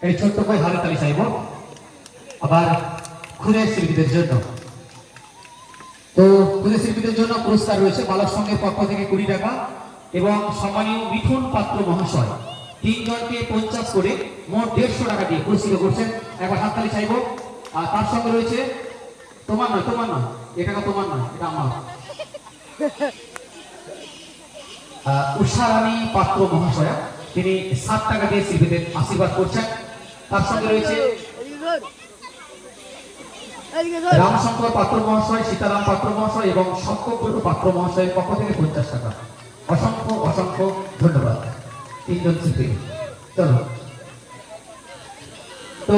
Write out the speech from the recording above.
এই ছোট্ট করে হাতে তালি চাইব আবার খুদে শিল্পীদের জন্য। তো খুদে শিল্পীদের জন্য পুরস্কার রয়েছে বালক সংঘের পক্ষ থেকে 20 টাকা এবং সম্মানীয় মিঠুন পাত্র মহাশয় 3 জনকে 50 করে মোট 150 টাকা দিয়ে পুরস্কৃত করছেন। একবার হাততালি চাইব। আর তার সঙ্গে রয়েছে তোমার নয় এ টাকা তোমার নয়, এটা আমার, উষারানী পাত্র মহাশয়া, তিনি 7 টাকা দিয়ে শিল্পীদের আশীর্বাদ করছেন। তার সঙ্গে রয়েছে রামশঙ্কর পাত্র মহাশয়, সীতারাম পাত্র মহাশয় এবং সত্যব্রত পাত্র মহাশয়ের পক্ষ থেকে 50 টাকা। অসংখ্য অসংখ্য ধন্যবাদ 3 জন শিল্পী। চলো তো